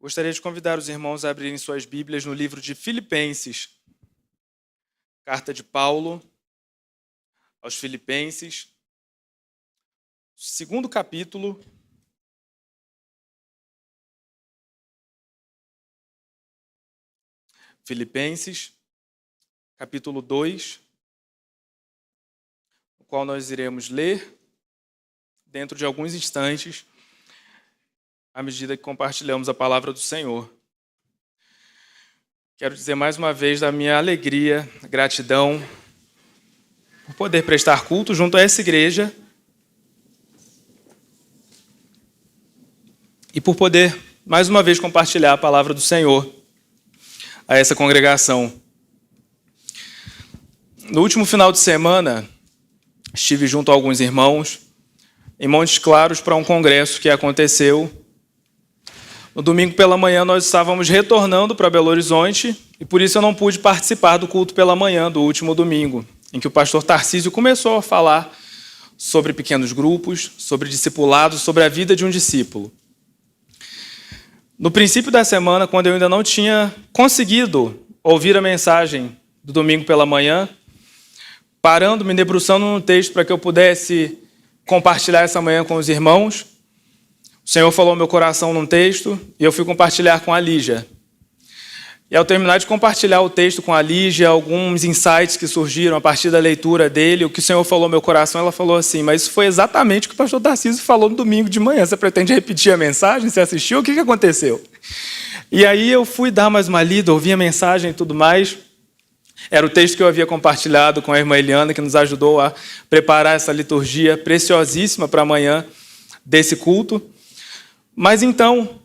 Gostaria de convidar os irmãos a abrirem suas Bíblias no livro de Filipenses, carta de Paulo aos Filipenses, segundo capítulo. Filipenses, capítulo 2, o qual nós iremos ler dentro de alguns instantes, à medida que compartilhamos a palavra do Senhor. Quero dizer mais uma vez da minha alegria, gratidão, por poder prestar culto junto a essa igreja e por poder, mais uma vez, compartilhar a palavra do Senhor a essa congregação. No último final de semana, estive junto a alguns irmãos em Montes Claros para um congresso que aconteceu. No domingo pela manhã nós estávamos retornando para Belo Horizonte e por isso eu não pude participar do culto pela manhã do último domingo, em que o pastor Tarcísio começou a falar sobre pequenos grupos, sobre discipulado, sobre a vida de um discípulo. No princípio da semana, quando eu ainda não tinha conseguido ouvir a mensagem do domingo pela manhã, parando, me debruçando no texto para que eu pudesse compartilhar essa manhã com os irmãos, o Senhor falou ao meu coração num texto e eu fui compartilhar com a Lígia. E ao terminar de compartilhar o texto com a Lígia, alguns insights que surgiram a partir da leitura dele, o que o Senhor falou ao meu coração, ela falou assim: mas isso foi exatamente o que o pastor Tarcísio falou no domingo de manhã. Você pretende repetir a mensagem? Você assistiu? O que aconteceu? E aí eu fui dar mais uma lida, ouvi a mensagem e tudo mais. Era o texto que eu havia compartilhado com a irmã Eliana, que nos ajudou a preparar essa liturgia preciosíssima para amanhã desse culto. Mas então,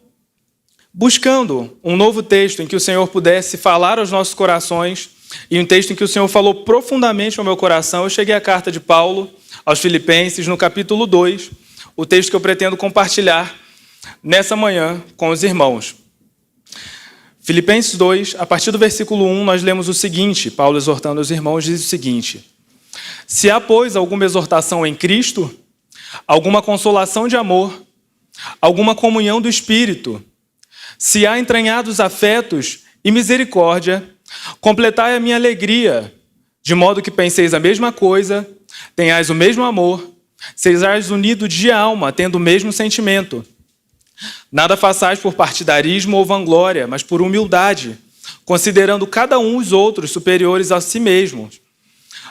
buscando um novo texto em que o Senhor pudesse falar aos nossos corações, e um texto em que o Senhor falou profundamente ao meu coração, eu cheguei à carta de Paulo aos Filipenses, no capítulo 2, o texto que eu pretendo compartilhar nessa manhã com os irmãos. Filipenses 2, a partir do versículo 1, nós lemos o seguinte, Paulo exortando os irmãos, diz o seguinte: se há, pois, alguma exortação em Cristo, alguma consolação de amor, alguma comunhão do Espírito, se há entranhados afetos e misericórdia, completai a minha alegria, de modo que penseis a mesma coisa, tenhais o mesmo amor, sejais unidos de alma, tendo o mesmo sentimento. Nada façais por partidarismo ou vanglória, mas por humildade, considerando cada um os outros superiores a si mesmos.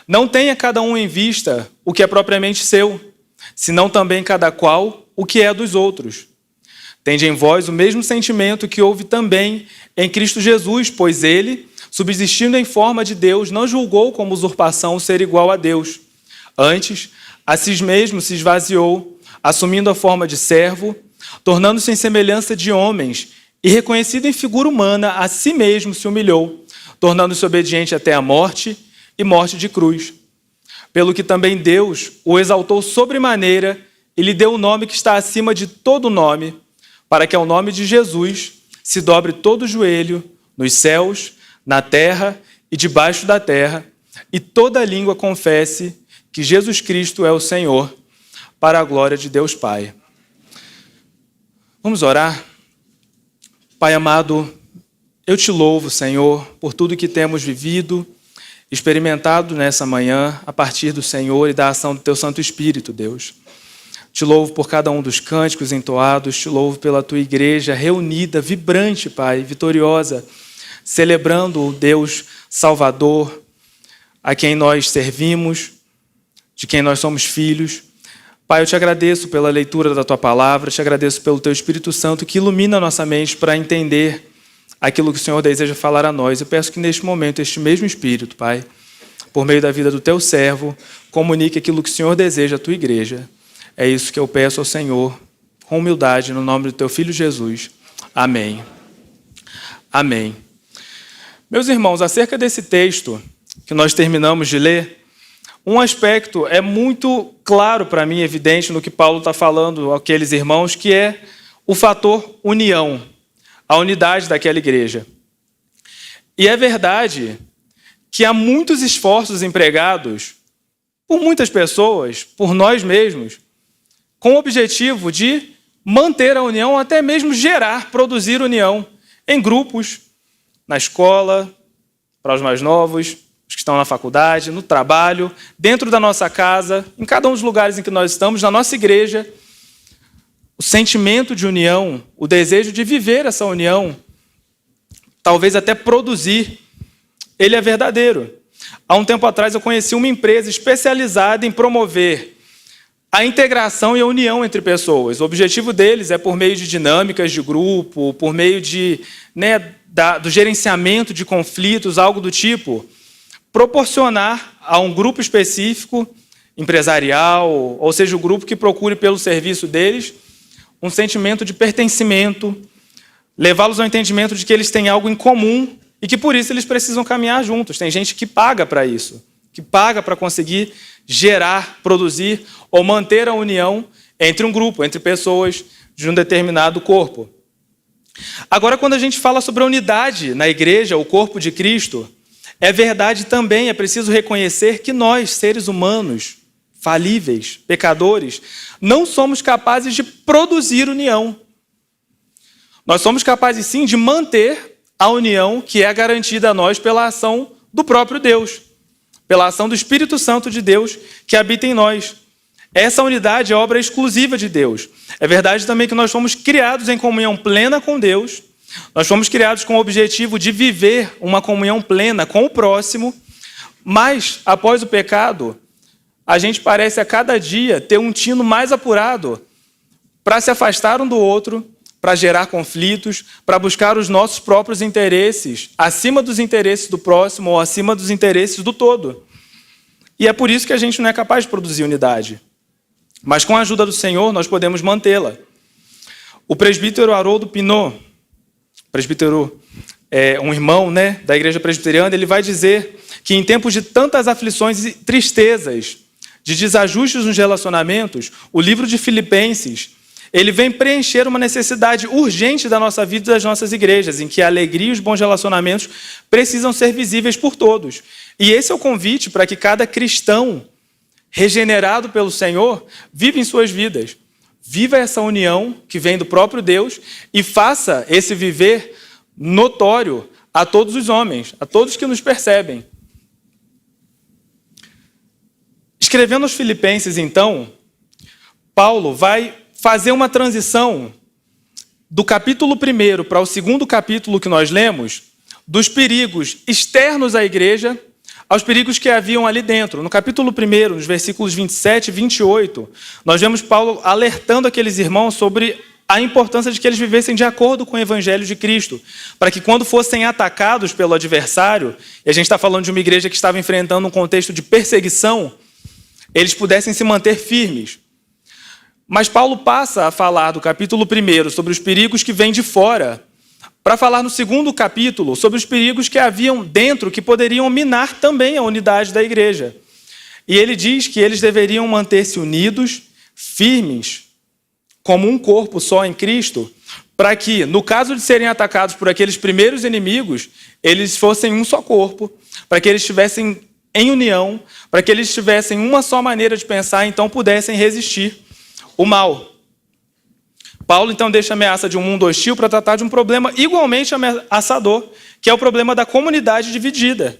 Não tenha cada um em vista o que é propriamente seu, senão também cada qual o que é dos outros. Tende em vós o mesmo sentimento que houve também em Cristo Jesus, pois ele, subsistindo em forma de Deus, não julgou como usurpação ser igual a Deus. Antes, a si mesmo se esvaziou, assumindo a forma de servo, tornando-se em semelhança de homens, e reconhecido em figura humana, a si mesmo se humilhou, tornando-se obediente até a morte e morte de cruz. Pelo que também Deus o exaltou sobremaneira e lhe deu o nome que está acima de todo nome, para que ao nome de Jesus se dobre todo o joelho, nos céus, na terra e debaixo da terra, e toda língua confesse que Jesus Cristo é o Senhor, para a glória de Deus Pai. Vamos orar? Pai amado, eu te louvo, Senhor, por tudo que temos vivido, experimentado nessa manhã, a partir do Senhor e da ação do Teu Santo Espírito, Deus. Te louvo por cada um dos cânticos entoados, te louvo pela tua igreja reunida, vibrante, Pai, vitoriosa, celebrando o Deus Salvador, a quem nós servimos, de quem nós somos filhos. Pai, eu te agradeço pela leitura da tua palavra, te agradeço pelo teu Espírito Santo que ilumina a nossa mente para entender aquilo que o Senhor deseja falar a nós. Eu peço que neste momento este mesmo Espírito, Pai, por meio da vida do teu servo, comunique aquilo que o Senhor deseja à tua igreja. É isso que eu peço ao Senhor, com humildade, no nome do teu Filho Jesus. Amém. Amém. Meus irmãos, acerca desse texto que nós terminamos de ler, um aspecto é muito claro para mim, evidente no que Paulo está falando àqueles irmãos, que é o fator união, a unidade daquela igreja. E é verdade que há muitos esforços empregados por muitas pessoas, por nós mesmos, com o objetivo de manter a união, ou até mesmo gerar, produzir união em grupos, na escola, para os mais novos, os que estão na faculdade, no trabalho, dentro da nossa casa, em cada um dos lugares em que nós estamos, na nossa igreja. O sentimento de união, o desejo de viver essa união, talvez até produzir, ele é verdadeiro. Há um tempo atrás eu conheci uma empresa especializada em promover a integração e a união entre pessoas. O objetivo deles é, por meio de dinâmicas de grupo, por meio de, do gerenciamento de conflitos, algo do tipo, proporcionar a um grupo específico, empresarial, ou seja, o grupo que procure pelo serviço deles, um sentimento de pertencimento, levá-los ao entendimento de que eles têm algo em comum e que, por isso, eles precisam caminhar juntos. Tem gente que paga para isso, que paga para conseguir gerar, produzir ou manter a união entre um grupo, entre pessoas de um determinado corpo. Agora, quando a gente fala sobre a unidade na igreja, o corpo de Cristo, é verdade também, é preciso reconhecer que nós, seres humanos, falíveis, pecadores, não somos capazes de produzir união. Nós somos capazes, sim, de manter a união que é garantida a nós pela ação do próprio Deus, pela ação do Espírito Santo de Deus que habita em nós. Essa unidade é obra exclusiva de Deus. É verdade também que nós fomos criados em comunhão plena com Deus, nós fomos criados com o objetivo de viver uma comunhão plena com o próximo, mas, após o pecado, a gente parece a cada dia ter um tino mais apurado para se afastar um do outro, para gerar conflitos, para buscar os nossos próprios interesses acima dos interesses do próximo ou acima dos interesses do todo. E é por isso que a gente não é capaz de produzir unidade. Mas com a ajuda do Senhor, nós podemos mantê-la. O presbítero Haroldo Pinot, presbítero é um irmão, da igreja presbiteriana, ele vai dizer que em tempos de tantas aflições e tristezas, de desajustes nos relacionamentos, o livro de Filipenses, ele vem preencher uma necessidade urgente da nossa vida e das nossas igrejas, em que a alegria e os bons relacionamentos precisam ser visíveis por todos. E esse é o convite para que cada cristão regenerado pelo Senhor viva em suas vidas. Viva essa união que vem do próprio Deus e faça esse viver notório a todos os homens, a todos que nos percebem. Escrevendo aos Filipenses, então, Paulo vai fazer uma transição do capítulo 1 para o segundo capítulo que nós lemos, dos perigos externos à igreja aos perigos que haviam ali dentro. No capítulo 1, nos versículos 27 e 28, nós vemos Paulo alertando aqueles irmãos sobre a importância de que eles vivessem de acordo com o Evangelho de Cristo, para que quando fossem atacados pelo adversário, e a gente está falando de uma igreja que estava enfrentando um contexto de perseguição, eles pudessem se manter firmes. Mas Paulo passa a falar do capítulo 1 sobre os perigos que vêm de fora, para falar no segundo capítulo sobre os perigos que haviam dentro, que poderiam minar também a unidade da igreja. E ele diz que eles deveriam manter-se unidos, firmes, como um corpo só em Cristo, para que, no caso de serem atacados por aqueles primeiros inimigos, eles fossem um só corpo, para que eles estivessem em união, para que eles tivessem uma só maneira de pensar, então pudessem resistir o mal. Paulo, então, deixa a ameaça de um mundo hostil para tratar de um problema igualmente ameaçador, que é o problema da comunidade dividida.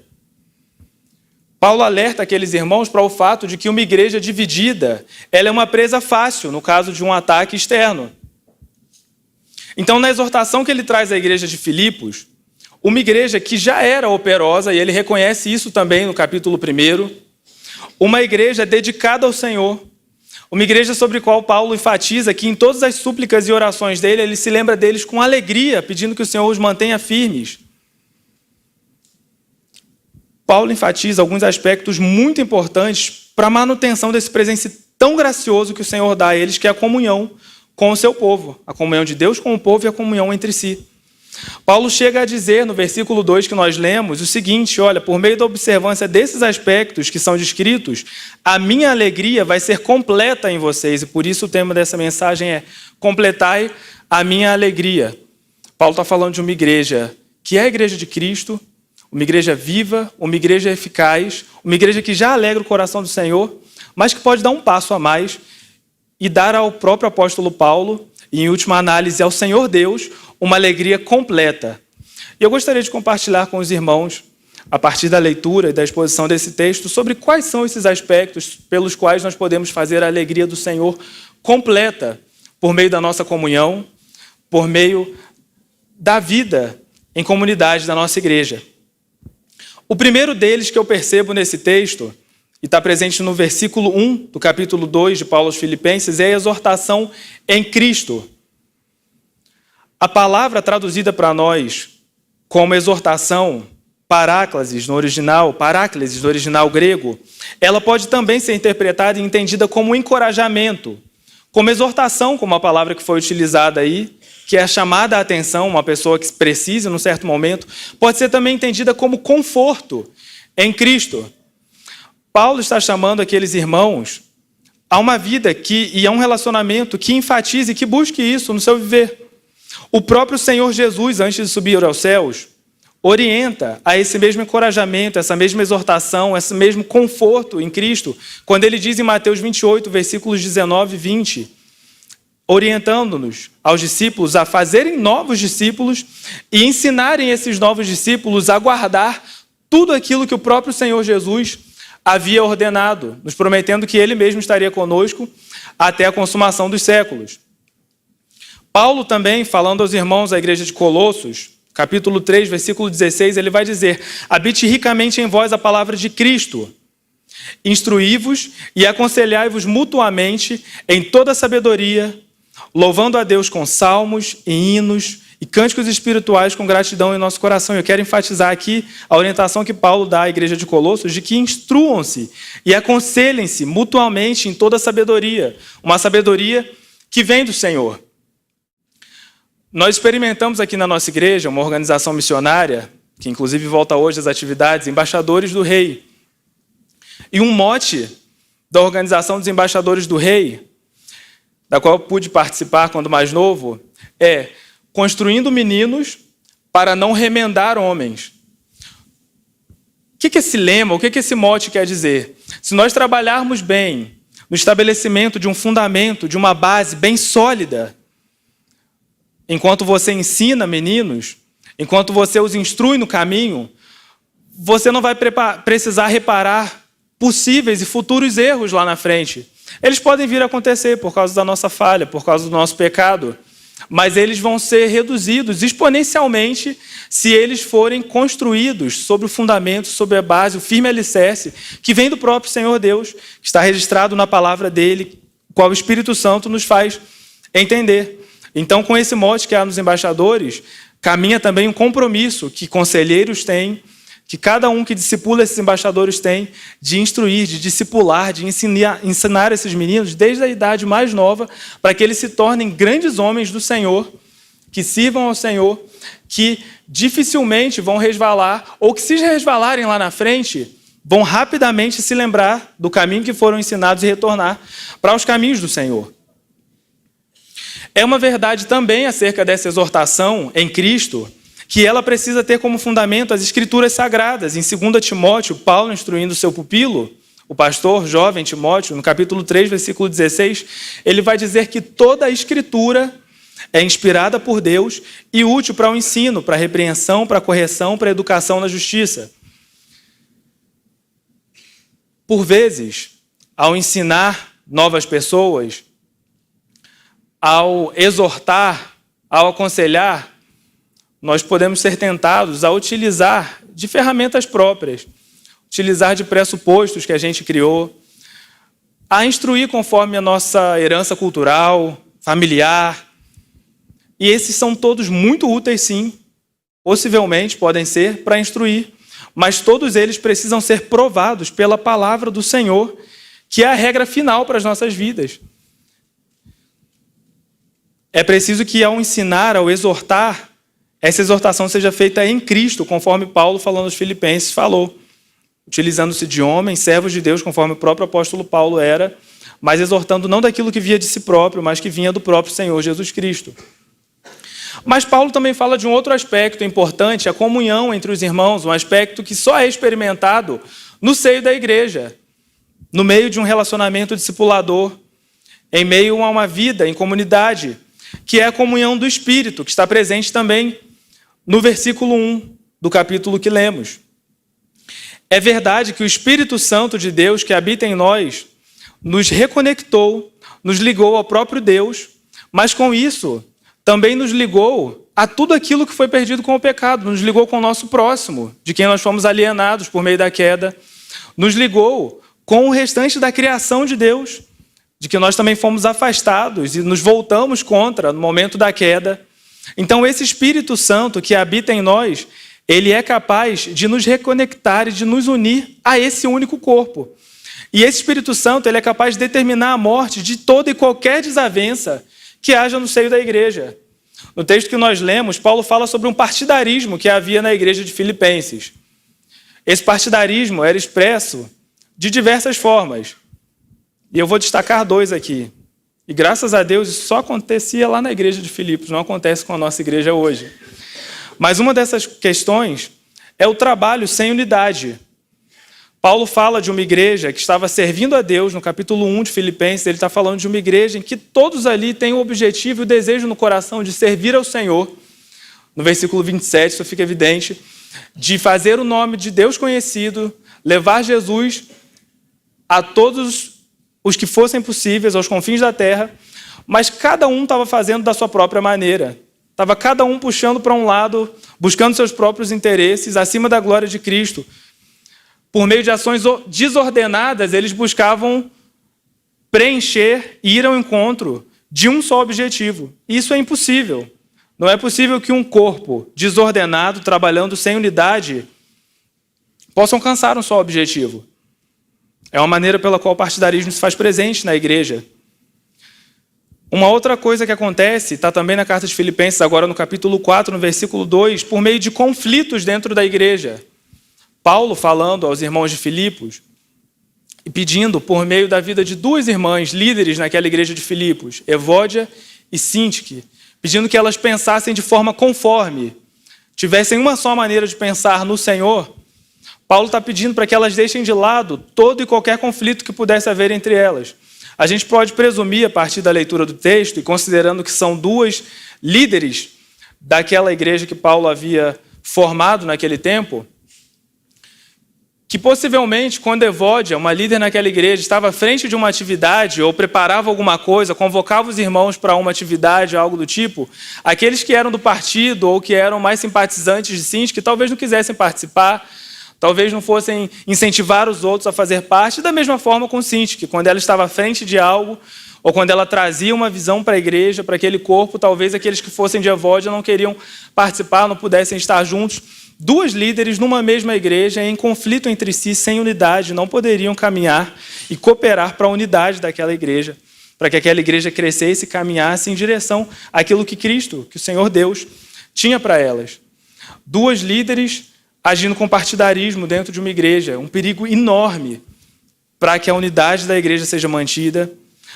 Paulo alerta aqueles irmãos para o fato de que uma igreja dividida, ela é uma presa fácil no caso de um ataque externo. Então, na exortação que ele traz à igreja de Filipos, uma igreja que já era operosa, e ele reconhece isso também no capítulo 1, uma igreja dedicada ao Senhor, uma igreja sobre a qual Paulo enfatiza que em todas as súplicas e orações dele, ele se lembra deles com alegria, pedindo que o Senhor os mantenha firmes. Paulo enfatiza alguns aspectos muito importantes para a manutenção desse presente tão gracioso que o Senhor dá a eles, que é a comunhão com o seu povo, a comunhão de Deus com o povo e a comunhão entre si. Paulo chega a dizer, no versículo 2 que nós lemos, o seguinte: olha, por meio da observância desses aspectos que são descritos, a minha alegria vai ser completa em vocês, e por isso o tema dessa mensagem é: completai a minha alegria. Paulo está falando de uma igreja que é a igreja de Cristo, uma igreja viva, uma igreja eficaz, uma igreja que já alegra o coração do Senhor, mas que pode dar um passo a mais e dar ao próprio apóstolo Paulo e, em última análise, ao Senhor Deus, uma alegria completa. E eu gostaria de compartilhar com os irmãos, a partir da leitura e da exposição desse texto, sobre quais são esses aspectos pelos quais nós podemos fazer a alegria do Senhor completa, por meio da nossa comunhão, por meio da vida em comunidade da nossa igreja. O primeiro deles que eu percebo nesse texto, e está presente no versículo 1 do capítulo 2 de Paulo aos Filipenses, é a exortação em Cristo. A palavra traduzida para nós como exortação, paráclesis no original grego, ela pode também ser interpretada e entendida como encorajamento, como exortação, como a palavra que foi utilizada aí, que é a chamada à atenção, uma pessoa que precisa num certo momento, pode ser também entendida como conforto em Cristo. Paulo está chamando aqueles irmãos a uma vida e a um relacionamento que enfatize e que busque isso no seu viver. O próprio Senhor Jesus, antes de subir aos céus, orienta a esse mesmo encorajamento, essa mesma exortação, esse mesmo conforto em Cristo, quando ele diz em Mateus 28, versículos 19 e 20, orientando-nos aos discípulos a fazerem novos discípulos e ensinarem esses novos discípulos a guardar tudo aquilo que o próprio Senhor Jesus havia ordenado, nos prometendo que ele mesmo estaria conosco até a consumação dos séculos. Paulo também, falando aos irmãos da igreja de Colossos, capítulo 3, versículo 16, ele vai dizer: habite ricamente em vós a palavra de Cristo, instruí-vos e aconselhai-vos mutuamente em toda sabedoria, louvando a Deus com salmos e hinos e cânticos espirituais com gratidão em nosso coração. Eu quero enfatizar aqui a orientação que Paulo dá à igreja de Colossos de que instruam-se e aconselhem-se mutuamente em toda sabedoria, uma sabedoria que vem do Senhor. Nós experimentamos aqui na nossa igreja uma organização missionária, que inclusive volta hoje às atividades, Embaixadores do Rei. E um mote da organização dos Embaixadores do Rei, da qual eu pude participar quando mais novo, é construindo meninos para não remendar homens. O que esse lema, o que esse mote quer dizer? Se nós trabalharmos bem no estabelecimento de um fundamento, de uma base bem sólida, enquanto você ensina meninos, enquanto você os instrui no caminho, você não vai precisar reparar possíveis e futuros erros lá na frente. Eles podem vir a acontecer por causa da nossa falha, por causa do nosso pecado, mas eles vão ser reduzidos exponencialmente se eles forem construídos sobre o fundamento, sobre a base, o firme alicerce, que vem do próprio Senhor Deus, que está registrado na palavra dele, qual o Espírito Santo nos faz entender. Então, com esse mote que há nos embaixadores, caminha também um compromisso que conselheiros têm, que cada um que discipula esses embaixadores tem, de instruir, de discipular, de ensinar esses meninos desde a idade mais nova, para que eles se tornem grandes homens do Senhor, que sirvam ao Senhor, que dificilmente vão resvalar, ou que se resvalarem lá na frente, vão rapidamente se lembrar do caminho que foram ensinados e retornar para os caminhos do Senhor. É uma verdade também acerca dessa exortação em Cristo, que ela precisa ter como fundamento as Escrituras Sagradas. Em 2 Timóteo, Paulo instruindo seu pupilo, o pastor jovem Timóteo, no capítulo 3, versículo 16, ele vai dizer que toda a Escritura é inspirada por Deus e útil para o ensino, para a repreensão, para a correção, para a educação na justiça. Por vezes, ao ensinar novas pessoas, ao exortar, ao aconselhar, nós podemos ser tentados a utilizar de ferramentas próprias, utilizar de pressupostos que a gente criou, a instruir conforme a nossa herança cultural, familiar. E esses são todos muito úteis, sim, possivelmente podem ser para instruir, mas todos eles precisam ser provados pela palavra do Senhor, que é a regra final para as nossas vidas. É preciso que, ao ensinar, ao exortar, essa exortação seja feita em Cristo, conforme Paulo, falando aos Filipenses, falou. Utilizando-se de homens, servos de Deus, conforme o próprio apóstolo Paulo era, mas exortando não daquilo que via de si próprio, mas que vinha do próprio Senhor Jesus Cristo. Mas Paulo também fala de um outro aspecto importante, a comunhão entre os irmãos, um aspecto que só é experimentado no seio da igreja, no meio de um relacionamento discipulador, em meio a uma vida em comunidade. que é a comunhão do Espírito, que está presente também no versículo 1 do capítulo que lemos. É verdade que o Espírito Santo de Deus que habita em nós nos reconectou, nos ligou ao próprio Deus, mas com isso também nos ligou a tudo aquilo que foi perdido com o pecado, nos ligou com o nosso próximo, de quem nós fomos alienados por meio da queda, nos ligou com o restante da criação de Deus, de que nós também fomos afastados e nos voltamos contra no momento da queda. Então esse Espírito Santo que habita em nós, ele é capaz de nos reconectar e de nos unir a esse único corpo. E esse Espírito Santo, ele é capaz de determinar a morte de toda e qualquer desavença que haja no seio da igreja. No texto que nós lemos, Paulo fala sobre um partidarismo que havia na igreja de Filipenses. Esse partidarismo era expresso de diversas formas. E eu vou destacar 2 aqui. E graças a Deus isso só acontecia lá na igreja de Filipos, não acontece com a nossa igreja hoje. Mas uma dessas questões é o trabalho sem unidade. Paulo fala de uma igreja que estava servindo a Deus, no capítulo 1 de Filipenses, ele está falando de uma igreja em que todos ali têm o objetivo e o desejo no coração de servir ao Senhor. No versículo 27, isso fica evidente, de fazer o nome de Deus conhecido, levar Jesus a todos os que fossem possíveis, aos confins da terra, mas cada um estava fazendo da sua própria maneira. Estava cada um puxando para um lado, buscando seus próprios interesses, acima da glória de Cristo. Por meio de ações desordenadas, eles buscavam preencher e ir ao encontro de um só objetivo. Isso é impossível. Não é possível que um corpo desordenado, trabalhando sem unidade, possa alcançar um só objetivo. É uma maneira pela qual o partidarismo se faz presente na igreja. Uma outra coisa que acontece, está também na carta de Filipenses, agora no capítulo 4, no versículo 2, por meio de conflitos dentro da igreja. Paulo falando aos irmãos de Filipos e pedindo por meio da vida de 2 irmãs líderes naquela igreja de Filipos, Evódia e Sintique, pedindo que elas pensassem de forma conforme, tivessem uma só maneira de pensar no Senhor. Paulo está pedindo para que elas deixem de lado todo e qualquer conflito que pudesse haver entre elas. A gente pode presumir, a partir da leitura do texto, e considerando que são 2 líderes daquela igreja que Paulo havia formado naquele tempo, que possivelmente, quando Evódia, uma líder naquela igreja, estava à frente de uma atividade ou preparava alguma coisa, convocava os irmãos para uma atividade, algo do tipo, aqueles que eram do partido ou que eram mais simpatizantes de Sintique, que talvez não quisessem participar, talvez não fossem incentivar os outros a fazer parte, da mesma forma com Sintique, quando ela estava à frente de algo, ou quando ela trazia uma visão para a igreja, para aquele corpo, talvez aqueles que fossem de Evódia não queriam participar, não pudessem estar juntos. 2 líderes numa mesma igreja, em conflito entre si, sem unidade, não poderiam caminhar e cooperar para a unidade daquela igreja, para que aquela igreja crescesse e caminhasse em direção àquilo que Cristo, que o Senhor Deus, tinha para elas. 2 líderes agindo com partidarismo dentro de uma igreja, um perigo enorme para que a unidade da igreja seja mantida,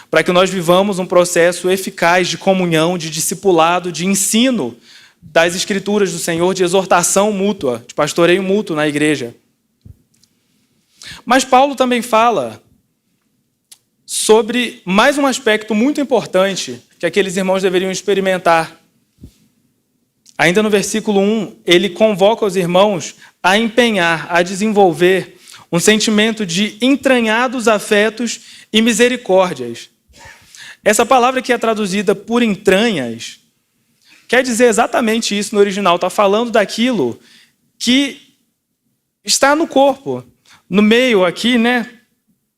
para que nós vivamos um processo eficaz de comunhão, de discipulado, de ensino das Escrituras do Senhor, de exortação mútua, de pastoreio mútuo na igreja. Mas Paulo também fala sobre mais um aspecto muito importante que aqueles irmãos deveriam experimentar. Ainda no versículo 1, ele convoca os irmãos a empenhar, a desenvolver um sentimento de entranhados afetos e misericórdias. Essa palavra que é traduzida por entranhas quer dizer exatamente isso no original. Está falando daquilo que está no corpo, no meio aqui, né?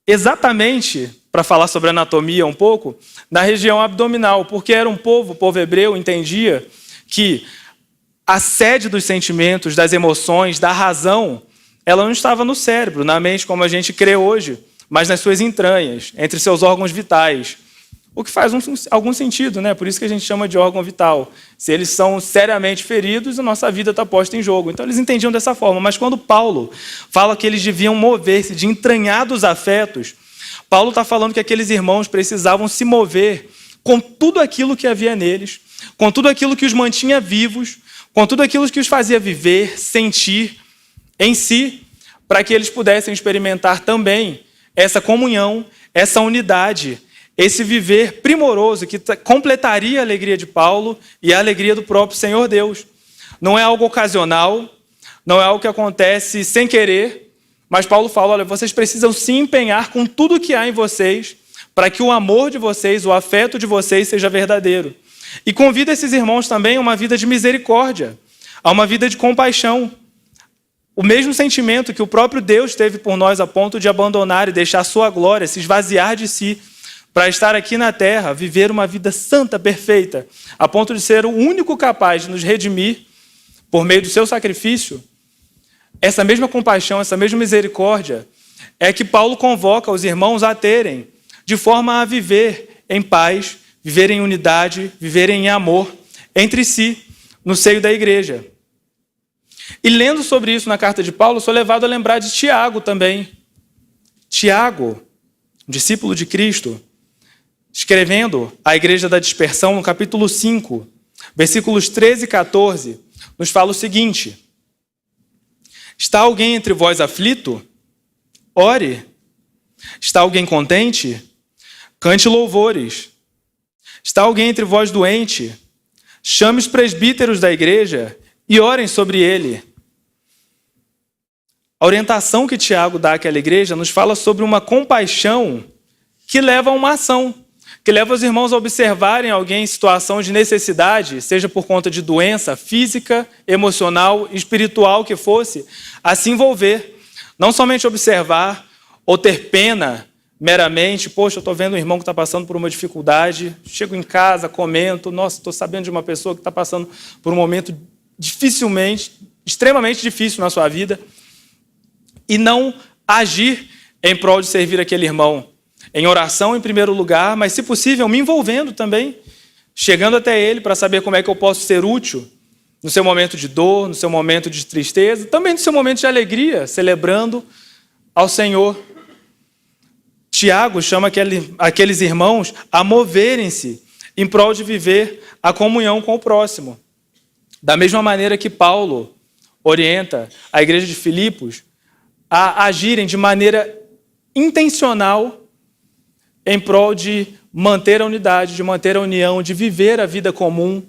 Exatamente, para falar sobre anatomia um pouco, na região abdominal, porque era um povo, o povo hebreu entendia que a sede dos sentimentos, das emoções, da razão, ela não estava no cérebro, na mente como a gente crê hoje, mas nas suas entranhas, entre seus órgãos vitais. O que faz algum sentido, né? Por isso que a gente chama de órgão vital. Se eles são seriamente feridos, a nossa vida está posta em jogo. Então eles entendiam dessa forma. Mas quando Paulo fala que eles deviam mover-se de entranhados afetos, Paulo está falando que aqueles irmãos precisavam se mover com tudo aquilo que havia neles, com tudo aquilo que os mantinha vivos, com tudo aquilo que os fazia viver, sentir em si, para que eles pudessem experimentar também essa comunhão, essa unidade, esse viver primoroso que completaria a alegria de Paulo e a alegria do próprio Senhor Deus. Não é algo ocasional, não é algo que acontece sem querer, mas Paulo fala, olha, vocês precisam se empenhar com tudo que há em vocês para que o amor de vocês, o afeto de vocês seja verdadeiro. E convida esses irmãos também a uma vida de misericórdia, a uma vida de compaixão. O mesmo sentimento que o próprio Deus teve por nós a ponto de abandonar e deixar sua glória, se esvaziar de si, para estar aqui na terra, viver uma vida santa, perfeita, a ponto de ser o único capaz de nos redimir por meio do seu sacrifício. Essa mesma compaixão, essa mesma misericórdia é que Paulo convoca os irmãos a terem, de forma a viver em paz, viver em unidade, viver em amor entre si, no seio da igreja. E lendo sobre isso na carta de Paulo, sou levado a lembrar de Tiago também. Tiago, discípulo de Cristo, escrevendo à igreja da dispersão, no capítulo 5, versículos 13 e 14, nos fala o seguinte: está alguém entre vós aflito? Ore. Está alguém contente? Cante louvores. Está alguém entre vós doente? Chame os presbíteros da igreja e orem sobre ele. A orientação que Tiago dá àquela igreja nos fala sobre uma compaixão que leva a uma ação, que leva os irmãos a observarem alguém em situação de necessidade, seja por conta de doença física, emocional, espiritual que fosse, a se envolver. Não somente observar ou ter pena meramente, poxa, eu estou vendo um irmão que está passando por uma dificuldade, chego em casa, comento, nossa, estou sabendo de uma pessoa que está passando por um momento extremamente difícil na sua vida, e não agir em prol de servir aquele irmão. Em oração, em primeiro lugar, mas, se possível, me envolvendo também, chegando até ele para saber como é que eu posso ser útil no seu momento de dor, no seu momento de tristeza, também no seu momento de alegria, celebrando ao Senhor. Tiago chama aqueles irmãos a moverem-se em prol de viver a comunhão com o próximo. Da mesma maneira que Paulo orienta a igreja de Filipos a agirem de maneira intencional em prol de manter a unidade, de manter a união, de viver a vida comum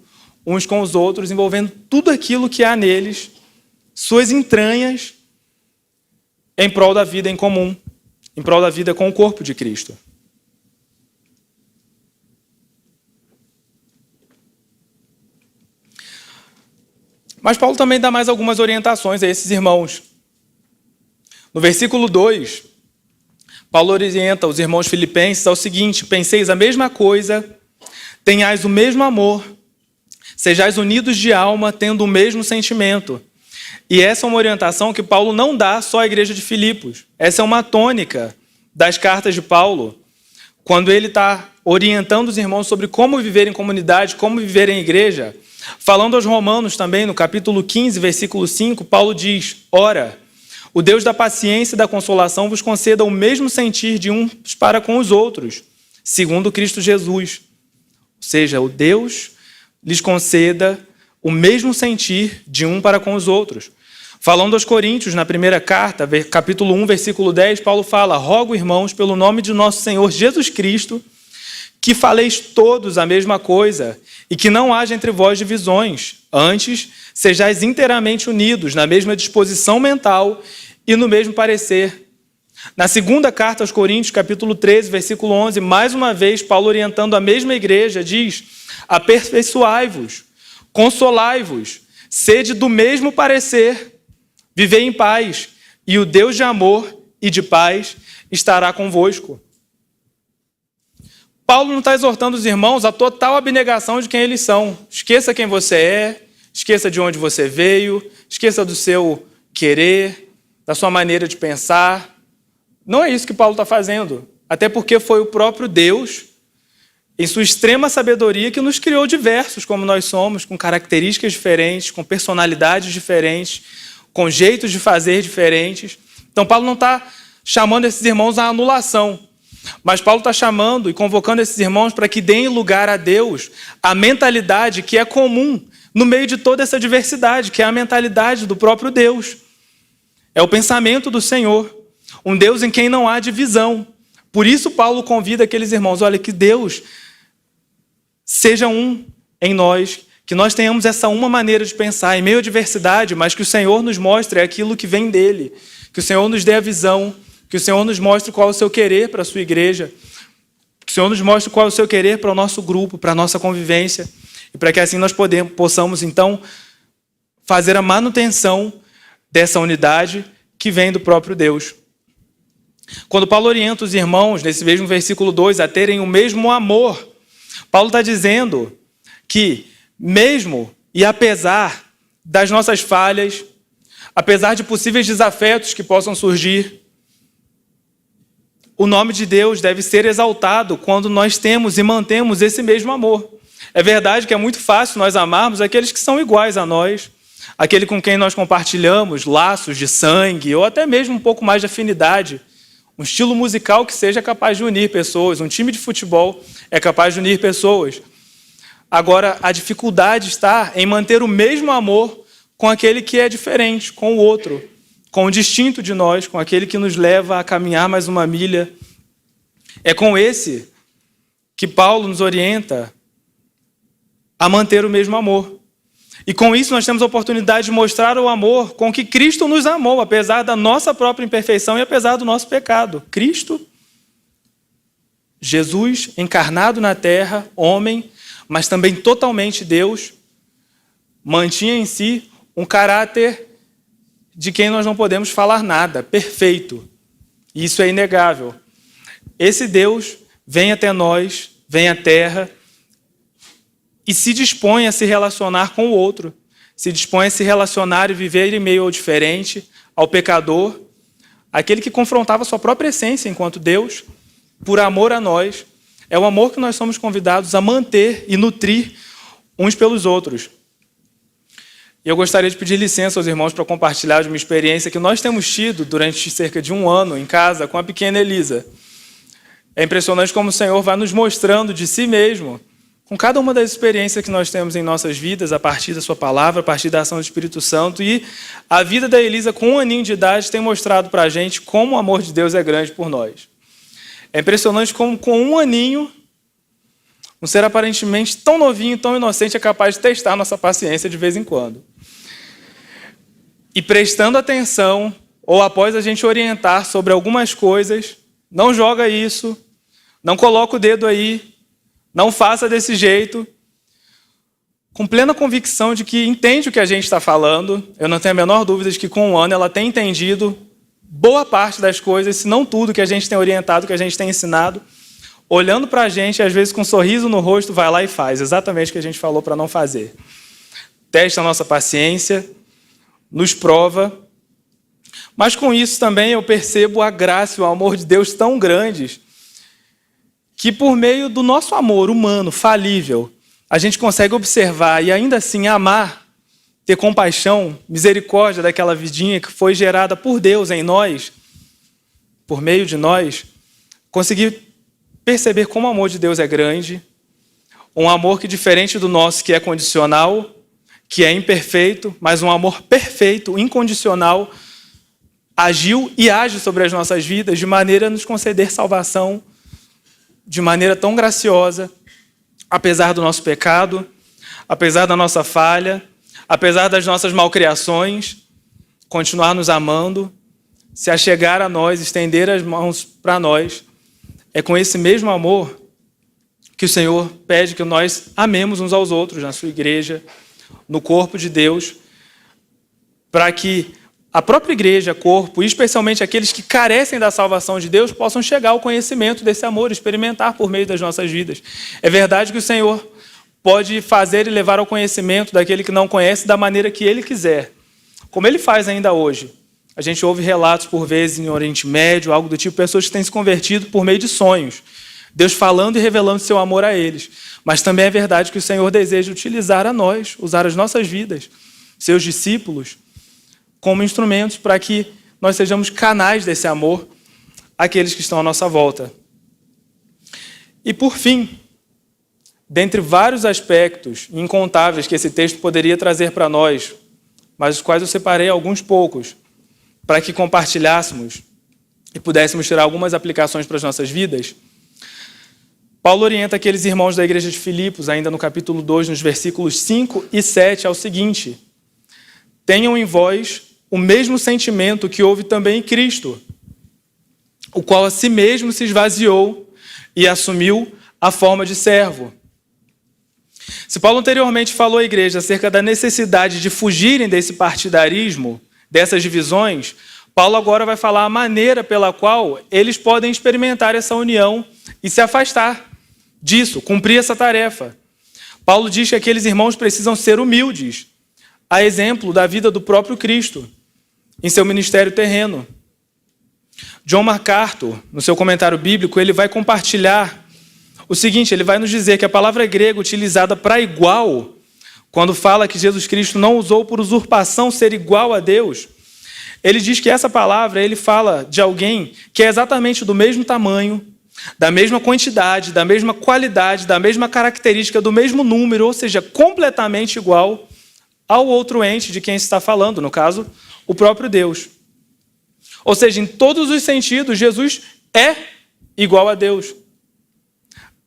uns com os outros, envolvendo tudo aquilo que há neles, suas entranhas, em prol da vida em comum, em prol da vida com o corpo de Cristo. Mas Paulo também dá mais algumas orientações a esses irmãos. No versículo 2, Paulo orienta os irmãos filipenses ao seguinte: penseis a mesma coisa, tenhais o mesmo amor, sejais unidos de alma, tendo o mesmo sentimento. E essa é uma orientação que Paulo não dá só à igreja de Filipos. Essa é uma tônica das cartas de Paulo, quando ele está orientando os irmãos sobre como viver em comunidade, como viver em igreja. Falando aos Romanos também, no capítulo 15, versículo 5, Paulo diz: ora, o Deus da paciência e da consolação vos conceda o mesmo sentir de uns para com os outros, segundo Cristo Jesus. Ou seja, o Deus lhes conceda o mesmo sentir de um para com os outros. Falando aos Coríntios, na primeira carta, capítulo 1, versículo 10, Paulo fala: rogo, irmãos, pelo nome de nosso Senhor Jesus Cristo, que faleis todos a mesma coisa, e que não haja entre vós divisões. Antes, sejais inteiramente unidos, na mesma disposição mental e no mesmo parecer. Na segunda carta aos Coríntios, capítulo 13, versículo 11, mais uma vez, Paulo orientando a mesma igreja, diz: aperfeiçoai-vos, consolai-vos, sede do mesmo parecer, vivei em paz, e o Deus de amor e de paz estará convosco. Paulo não está exortando os irmãos à total abnegação de quem eles são. Esqueça quem você é, esqueça de onde você veio, esqueça do seu querer, da sua maneira de pensar. Não é isso que Paulo está fazendo. Até porque foi o próprio Deus, em sua extrema sabedoria, que nos criou diversos como nós somos, com características diferentes, com personalidades diferentes, com jeitos de fazer diferentes. Então Paulo não está chamando esses irmãos à anulação, mas Paulo está chamando e convocando esses irmãos para que deem lugar a Deus a mentalidade que é comum no meio de toda essa diversidade, que é a mentalidade do próprio Deus. É o pensamento do Senhor, um Deus em quem não há divisão, Por isso Paulo convida aqueles irmãos, olha, que Deus seja um em nós, que nós tenhamos essa uma maneira de pensar, em meio à diversidade, mas que o Senhor nos mostre aquilo que vem dele, que o Senhor nos dê a visão, que o Senhor nos mostre qual é o seu querer para a sua igreja, que o Senhor nos mostre qual é o seu querer para o nosso grupo, para a nossa convivência, e para que assim nós possamos, então, fazer a manutenção dessa unidade que vem do próprio Deus. Quando Paulo orienta os irmãos, nesse mesmo versículo 2, a terem o mesmo amor, Paulo está dizendo que, mesmo e apesar das nossas falhas, apesar de possíveis desafetos que possam surgir, o nome de Deus deve ser exaltado quando nós temos e mantemos esse mesmo amor. É verdade que é muito fácil nós amarmos aqueles que são iguais a nós, aquele com quem nós compartilhamos laços de sangue ou até mesmo um pouco mais de afinidade, um estilo musical que seja capaz de unir pessoas, um time de futebol é capaz de unir pessoas. Agora, a dificuldade está em manter o mesmo amor com aquele que é diferente, com o outro, com o distinto de nós, com aquele que nos leva a caminhar mais uma milha. É com esse que Paulo nos orienta a manter o mesmo amor. E com isso nós temos a oportunidade de mostrar o amor com que Cristo nos amou, apesar da nossa própria imperfeição e apesar do nosso pecado. Cristo, Jesus, encarnado na terra, homem, mas também totalmente Deus, mantinha em si um caráter de quem nós não podemos falar nada, perfeito. E isso é inegável. Esse Deus vem até nós, vem à terra, e se dispõe a se relacionar com o outro, se dispõe a se relacionar e viver em meio ao diferente, ao pecador, aquele que confrontava sua própria essência enquanto Deus, por amor a nós. É o amor que nós somos convidados a manter e nutrir uns pelos outros. E eu gostaria de pedir licença aos irmãos para compartilhar de uma experiência que nós temos tido durante cerca de 1 ano em casa com a pequena Elisa. É impressionante como o Senhor vai nos mostrando de si mesmo, com cada uma das experiências que nós temos em nossas vidas, a partir da sua palavra, a partir da ação do Espírito Santo. E a vida da Elisa, com 1 aninho de idade, tem mostrado para a gente como o amor de Deus é grande por nós. É impressionante como, com 1 aninho, um ser aparentemente tão novinho, tão inocente, é capaz de testar nossa paciência de vez em quando. E prestando atenção, ou após a gente orientar sobre algumas coisas, não joga isso, não coloca o dedo aí, não faça desse jeito, com plena convicção de que entende o que a gente está falando. Eu não tenho a menor dúvida de que com 1 ano ela tem entendido boa parte das coisas, se não tudo que a gente tem orientado, que a gente tem ensinado, olhando para a gente, às vezes com um sorriso no rosto, vai lá e faz exatamente o que a gente falou para não fazer. Testa a nossa paciência, nos prova, mas com isso também eu percebo a graça e o amor de Deus tão grandes, que por meio do nosso amor humano, falível, a gente consegue observar e ainda assim amar, ter compaixão, misericórdia daquela vidinha que foi gerada por Deus em nós, por meio de nós, conseguir perceber como o amor de Deus é grande, um amor que, diferente do nosso, que é condicional, que é imperfeito, mas um amor perfeito, incondicional, agiu e age sobre as nossas vidas de maneira a nos conceder salvação, de maneira tão graciosa, apesar do nosso pecado, apesar da nossa falha, apesar das nossas malcriações, continuar nos amando, se achegar a nós, estender as mãos para nós. É com esse mesmo amor que o Senhor pede que nós amemos uns aos outros na sua igreja, no corpo de Deus, para que a própria igreja, corpo, e especialmente aqueles que carecem da salvação de Deus, possam chegar ao conhecimento desse amor, experimentar por meio das nossas vidas. É verdade que o Senhor pode fazer e levar ao conhecimento daquele que não conhece da maneira que Ele quiser, como Ele faz ainda hoje. A gente ouve relatos, por vezes, em Oriente Médio, algo do tipo, pessoas que têm se convertido por meio de sonhos, Deus falando e revelando seu amor a eles. Mas também é verdade que o Senhor deseja utilizar a nós, usar as nossas vidas, seus discípulos, como instrumentos para que nós sejamos canais desse amor àqueles que estão à nossa volta. E por fim, dentre vários aspectos incontáveis que esse texto poderia trazer para nós, mas os quais eu separei alguns poucos, para que compartilhássemos e pudéssemos tirar algumas aplicações para as nossas vidas, Paulo orienta aqueles irmãos da igreja de Filipos, ainda no capítulo 2, nos versículos 5 e 7, ao seguinte: tenham em vós o mesmo sentimento que houve também em Cristo, o qual a si mesmo se esvaziou e assumiu a forma de servo. Se Paulo anteriormente falou à igreja acerca da necessidade de fugirem desse partidarismo, dessas divisões, Paulo agora vai falar a maneira pela qual eles podem experimentar essa união e se afastar disso, cumprir essa tarefa. Paulo diz que aqueles irmãos precisam ser humildes, a exemplo da vida do próprio Cristo, em seu ministério terreno. John MacArthur, no seu comentário bíblico, ele vai compartilhar o seguinte: ele vai nos dizer que a palavra grega utilizada para igual, quando fala que Jesus Cristo não usou por usurpação ser igual a Deus, ele diz que essa palavra, ele fala de alguém que é exatamente do mesmo tamanho, da mesma quantidade, da mesma qualidade, da mesma característica, do mesmo número, ou seja, completamente igual ao outro ente de quem se está falando, no caso, o próprio Deus. Ou seja, em todos os sentidos, Jesus é igual a Deus.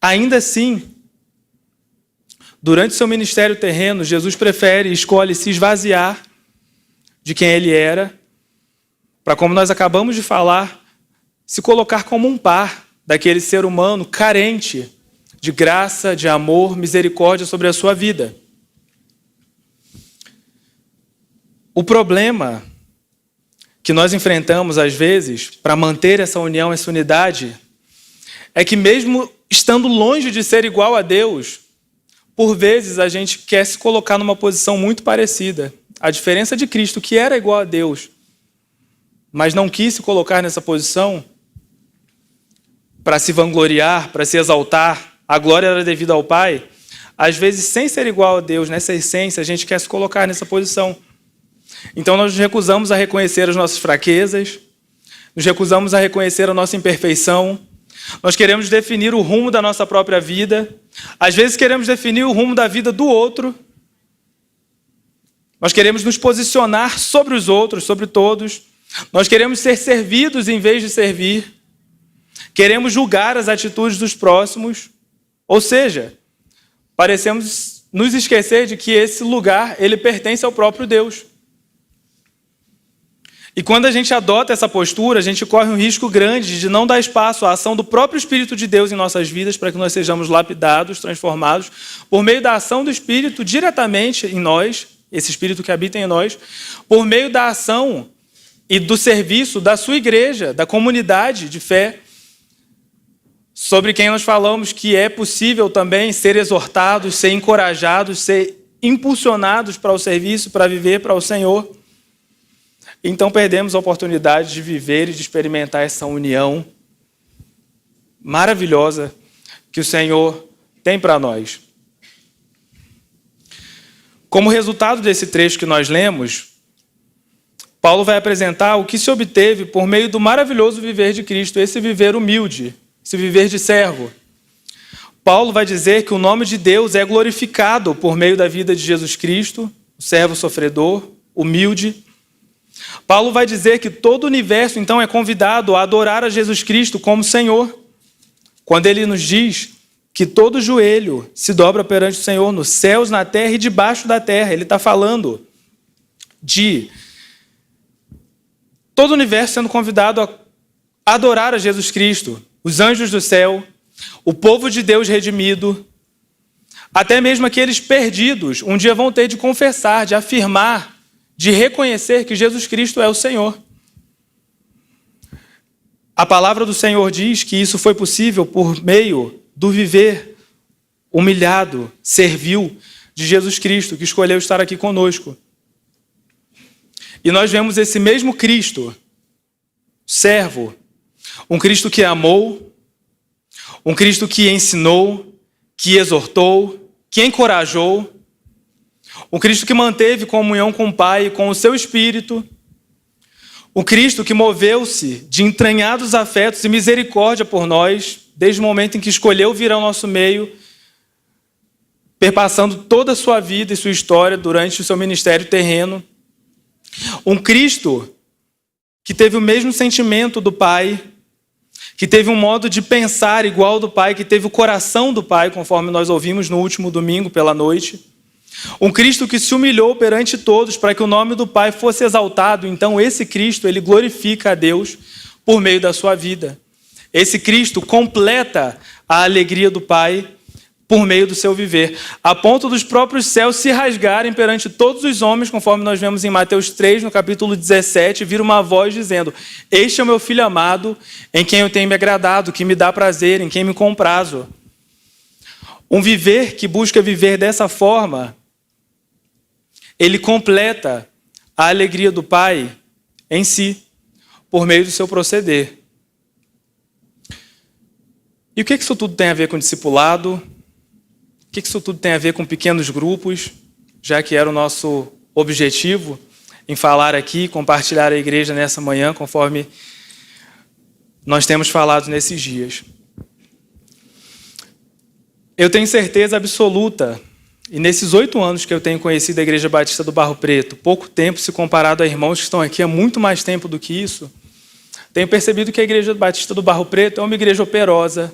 Ainda assim, durante seu ministério terreno, Jesus prefere e escolhe se esvaziar de quem ele era, para, como nós acabamos de falar, se colocar como um par daquele ser humano carente de graça, de amor, misericórdia sobre a sua vida. O problema que nós enfrentamos, às vezes, para manter essa união, essa unidade, é que mesmo estando longe de ser igual a Deus, por vezes a gente quer se colocar numa posição muito parecida. A diferença de Cristo, que era igual a Deus, mas não quis se colocar nessa posição para se vangloriar, para se exaltar, a glória era devida ao Pai. Às vezes, sem ser igual a Deus, nessa essência, a gente quer se colocar nessa posição. Então, nós nos recusamos a reconhecer as nossas fraquezas, nos recusamos a reconhecer a nossa imperfeição, nós queremos definir o rumo da nossa própria vida, às vezes queremos definir o rumo da vida do outro, nós queremos nos posicionar sobre os outros, sobre todos, nós queremos ser servidos em vez de servir, queremos julgar as atitudes dos próximos, ou seja, parecemos nos esquecer de que esse lugar, ele pertence ao próprio Deus. E quando a gente adota essa postura, a gente corre um risco grande de não dar espaço à ação do próprio Espírito de Deus em nossas vidas, para que nós sejamos lapidados, transformados, por meio da ação do Espírito diretamente em nós, esse Espírito que habita em nós, por meio da ação e do serviço da sua igreja, da comunidade de fé, sobre quem nós falamos que é possível também ser exortados, ser encorajados, ser impulsionados para o serviço, para viver para o Senhor. Então perdemos a oportunidade de viver e de experimentar essa união maravilhosa que o Senhor tem para nós. Como resultado desse trecho que nós lemos, Paulo vai apresentar o que se obteve por meio do maravilhoso viver de Cristo, esse viver humilde, esse viver de servo. Paulo vai dizer que o nome de Deus é glorificado por meio da vida de Jesus Cristo, o servo sofredor, humilde. Paulo vai dizer que todo o universo, então, é convidado a adorar a Jesus Cristo como Senhor, quando ele nos diz que todo joelho se dobra perante o Senhor, nos céus, na terra e debaixo da terra. Ele está falando de todo o universo sendo convidado a adorar a Jesus Cristo, os anjos do céu, o povo de Deus redimido, até mesmo aqueles perdidos, um dia vão ter de confessar, de afirmar, de reconhecer que Jesus Cristo é o Senhor. A palavra do Senhor diz que isso foi possível por meio do viver humilhado, servil de Jesus Cristo, que escolheu estar aqui conosco. E nós vemos esse mesmo Cristo, servo, um Cristo que amou, um Cristo que ensinou, que exortou, que encorajou, um Cristo que manteve comunhão com o Pai e com o seu Espírito, um Cristo que moveu-se de entranhados afetos e misericórdia por nós, desde o momento em que escolheu vir ao nosso meio, perpassando toda a sua vida e sua história durante o seu ministério terreno. Um Cristo que teve o mesmo sentimento do Pai, que teve um modo de pensar igual do Pai, que teve o coração do Pai, conforme nós ouvimos no último domingo pela noite. Um Cristo que se humilhou perante todos para que o nome do Pai fosse exaltado. Então esse Cristo, ele glorifica a Deus por meio da sua vida. Esse Cristo completa a alegria do Pai por meio do seu viver, a ponto dos próprios céus se rasgarem perante todos os homens, conforme nós vemos em Mateus 3, no capítulo 17, vir uma voz dizendo: este é o meu Filho amado, em quem eu tenho me agradado, que me dá prazer, em quem me comprazo. Um viver que busca viver dessa forma, ele completa a alegria do Pai em si, por meio do seu proceder. E o que isso tudo tem a ver com discipulado? O que isso tudo tem a ver com pequenos grupos, já que era o nosso objetivo em falar aqui, compartilhar a igreja nessa manhã, conforme nós temos falado nesses dias? Eu tenho certeza absoluta, e nesses 8 anos que eu tenho conhecido a Igreja Batista do Barro Preto, pouco tempo se comparado a irmãos que estão aqui há muito mais tempo do que isso, tenho percebido que a Igreja Batista do Barro Preto é uma igreja operosa,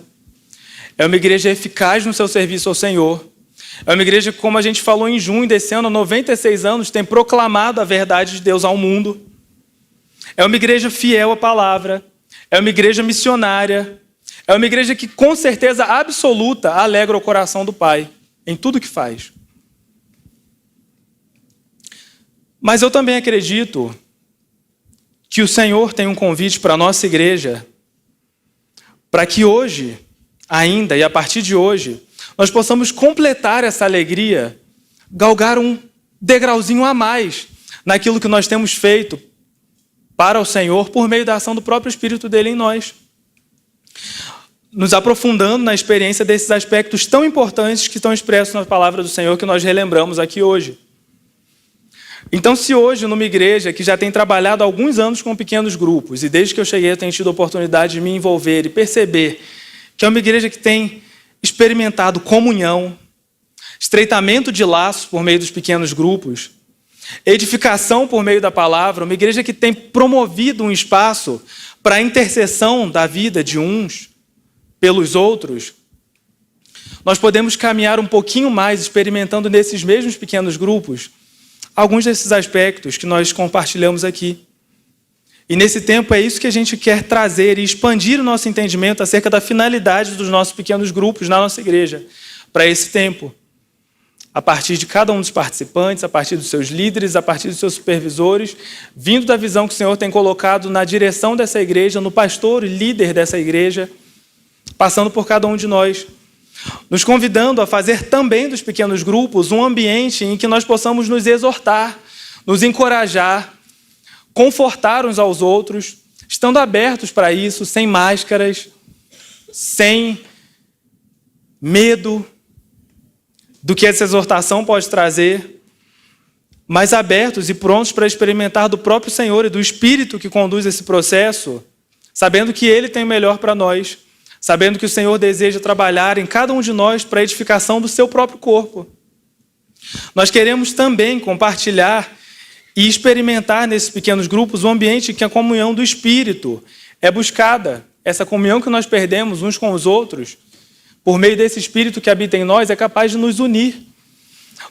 é uma igreja eficaz no seu serviço ao Senhor. É uma igreja que, como a gente falou em junho desse ano, há 96 anos, tem proclamado a verdade de Deus ao mundo. É uma igreja fiel à palavra. É uma igreja missionária. É uma igreja que, com certeza absoluta, alegra o coração do Pai em tudo que faz. Mas eu também acredito que o Senhor tem um convite para a nossa igreja, para que hoje, ainda, e a partir de hoje, nós possamos completar essa alegria, galgar um degrauzinho a mais naquilo que nós temos feito para o Senhor por meio da ação do próprio Espírito dele em nós. Nos aprofundando na experiência desses aspectos tão importantes que estão expressos na palavra do Senhor que nós relembramos aqui hoje. Então, se hoje, numa igreja que já tem trabalhado há alguns anos com pequenos grupos, e desde que eu cheguei eu tenho tido a oportunidade de me envolver e perceber que é uma igreja que tem experimentado comunhão, estreitamento de laços por meio dos pequenos grupos, edificação por meio da palavra, uma igreja que tem promovido um espaço para a intercessão da vida de uns pelos outros, nós podemos caminhar um pouquinho mais experimentando nesses mesmos pequenos grupos alguns desses aspectos que nós compartilhamos aqui. E nesse tempo é isso que a gente quer trazer e expandir o nosso entendimento acerca da finalidade dos nossos pequenos grupos na nossa igreja para esse tempo. A partir de cada um dos participantes, a partir dos seus líderes, a partir dos seus supervisores, vindo da visão que o Senhor tem colocado na direção dessa igreja, no pastor e líder dessa igreja, passando por cada um de nós, nos convidando a fazer também dos pequenos grupos um ambiente em que nós possamos nos exortar, nos encorajar, confortar uns aos outros, estando abertos para isso, sem máscaras, sem medo do que essa exortação pode trazer, mas abertos e prontos para experimentar do próprio Senhor e do Espírito que conduz esse processo, sabendo que Ele tem o melhor para nós, sabendo que o Senhor deseja trabalhar em cada um de nós para a edificação do seu próprio corpo. Nós queremos também compartilhar e experimentar nesses pequenos grupos um ambiente em que a comunhão do Espírito é buscada. Essa comunhão que nós perdemos uns com os outros, por meio desse Espírito que habita em nós, é capaz de nos unir,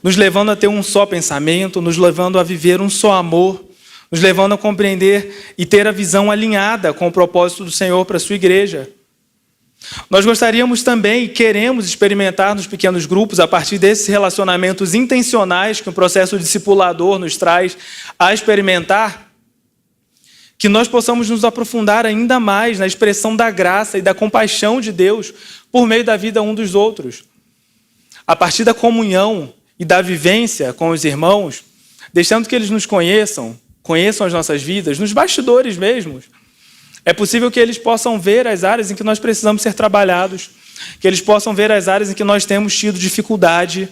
nos levando a ter um só pensamento, nos levando a viver um só amor, nos levando a compreender e ter a visão alinhada com o propósito do Senhor para a sua igreja. Nós gostaríamos também e queremos experimentar nos pequenos grupos, a partir desses relacionamentos intencionais que o processo discipulador nos traz a experimentar, que nós possamos nos aprofundar ainda mais na expressão da graça e da compaixão de Deus por meio da vida um dos outros. A partir da comunhão e da vivência com os irmãos, deixando que eles nos conheçam as nossas vidas, nos bastidores mesmos, é possível que eles possam ver as áreas em que nós precisamos ser trabalhados, que eles possam ver as áreas em que nós temos tido dificuldade,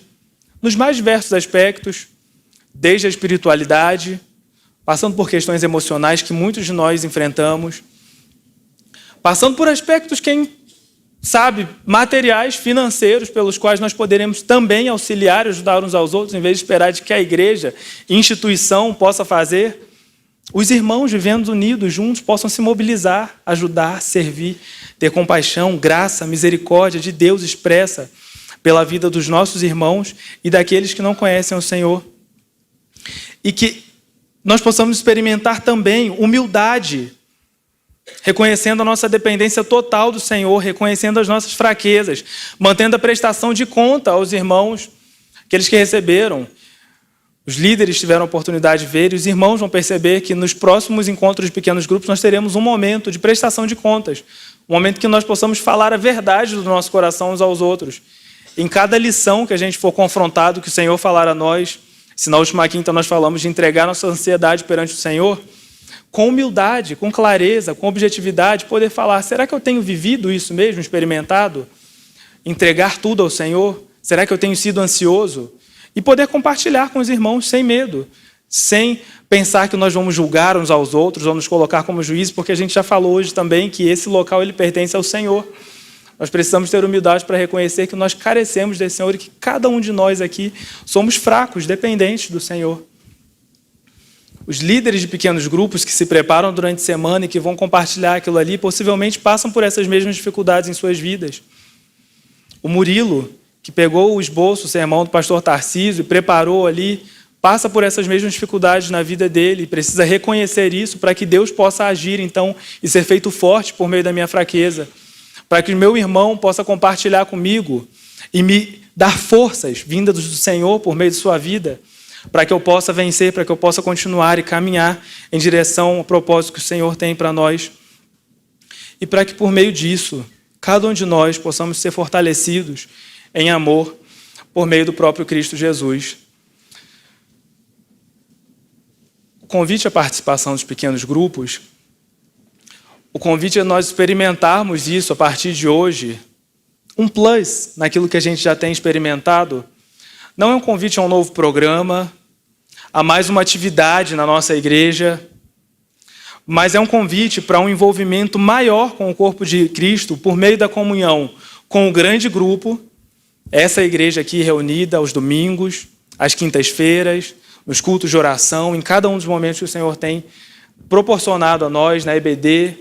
nos mais diversos aspectos, desde a espiritualidade, passando por questões emocionais que muitos de nós enfrentamos, passando por aspectos, quem sabe, materiais, financeiros, pelos quais nós poderemos também auxiliar e ajudar uns aos outros, em vez de esperar de que a igreja, instituição, possa fazer. os irmãos vivendo unidos, juntos, possam se mobilizar, ajudar, servir, ter compaixão, graça, misericórdia de Deus expressa pela vida dos nossos irmãos e daqueles que não conhecem o Senhor. E que nós possamos experimentar também humildade, reconhecendo a nossa dependência total do Senhor, reconhecendo as nossas fraquezas, mantendo a prestação de conta aos irmãos, aqueles que receberam. Os líderes tiveram a oportunidade de ver, e os irmãos vão perceber que nos próximos encontros de pequenos grupos nós teremos um momento de prestação de contas, um momento que nós possamos falar a verdade do nosso coração uns aos outros. Em cada lição que a gente for confrontado, que o Senhor falar a nós, se na última quinta nós falamos de entregar nossa ansiedade perante o Senhor, com humildade, com clareza, com objetividade, poder falar, será que eu tenho vivido isso mesmo, experimentado? Entregar tudo ao Senhor? Será que eu tenho sido ansioso? E poder compartilhar com os irmãos sem medo, sem pensar que nós vamos julgar uns aos outros ou nos colocar como juízes, porque a gente já falou hoje também que esse local ele pertence ao Senhor. Nós precisamos ter humildade para reconhecer que nós carecemos desse Senhor e que cada um de nós aqui somos fracos, dependentes do Senhor. Os líderes de pequenos grupos que se preparam durante a semana e que vão compartilhar aquilo ali, possivelmente passam por essas mesmas dificuldades em suas vidas. O Murilo, que pegou o esboço, o sermão do pastor Tarcísio e preparou ali, passa por essas mesmas dificuldades na vida dele e precisa reconhecer isso para que Deus possa agir, então, e ser feito forte por meio da minha fraqueza. Para que o meu irmão possa compartilhar comigo e me dar forças vindas do Senhor por meio de sua vida, para que eu possa vencer, para que eu possa continuar e caminhar em direção ao propósito que o Senhor tem para nós. E para que por meio disso, cada um de nós possamos ser fortalecidos em amor por meio do próprio Cristo Jesus. O convite à participação dos pequenos grupos, o convite é nós experimentarmos isso a partir de hoje, um plus naquilo que a gente já tem experimentado. Não é um convite a um novo programa, a mais uma atividade na nossa igreja, mas é um convite para um envolvimento maior com o corpo de Cristo por meio da comunhão com o grande grupo, essa igreja aqui reunida aos domingos, às quintas-feiras, nos cultos de oração, em cada um dos momentos que o Senhor tem proporcionado a nós, na EBD,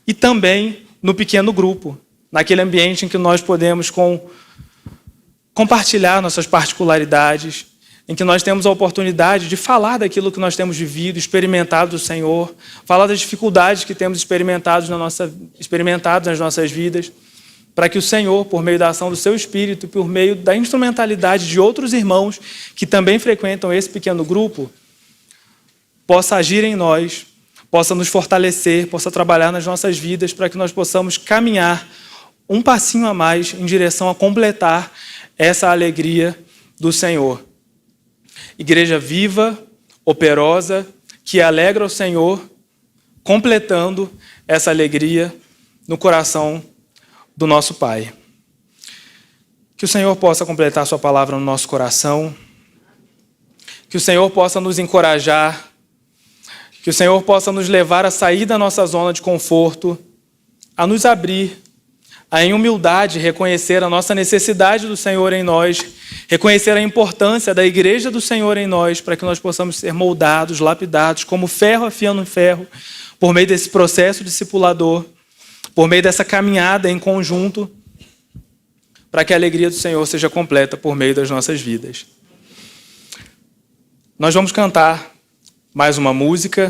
e também no pequeno grupo, naquele ambiente em que nós podemos compartilhar nossas particularidades, em que nós temos a oportunidade de falar daquilo que nós temos vivido, experimentado do Senhor, falar das dificuldades que temos experimentado nas nossas vidas, para que o Senhor, por meio da ação do seu Espírito e por meio da instrumentalidade de outros irmãos que também frequentam esse pequeno grupo, possa agir em nós, possa nos fortalecer, possa trabalhar nas nossas vidas para que nós possamos caminhar um passinho a mais em direção a completar essa alegria do Senhor. Igreja viva, operosa, que alegra o Senhor, completando essa alegria no coração do nosso Pai. Que o Senhor possa completar sua palavra no nosso coração, que o Senhor possa nos encorajar, que o Senhor possa nos levar a sair da nossa zona de conforto, a nos abrir, a em humildade reconhecer a nossa necessidade do Senhor em nós, reconhecer a importância da igreja do Senhor em nós, para que nós possamos ser moldados, lapidados, como ferro afiando ferro, por meio desse processo discipulador, por meio dessa caminhada em conjunto, para que a alegria do Senhor seja completa por meio das nossas vidas. Nós vamos cantar mais uma música.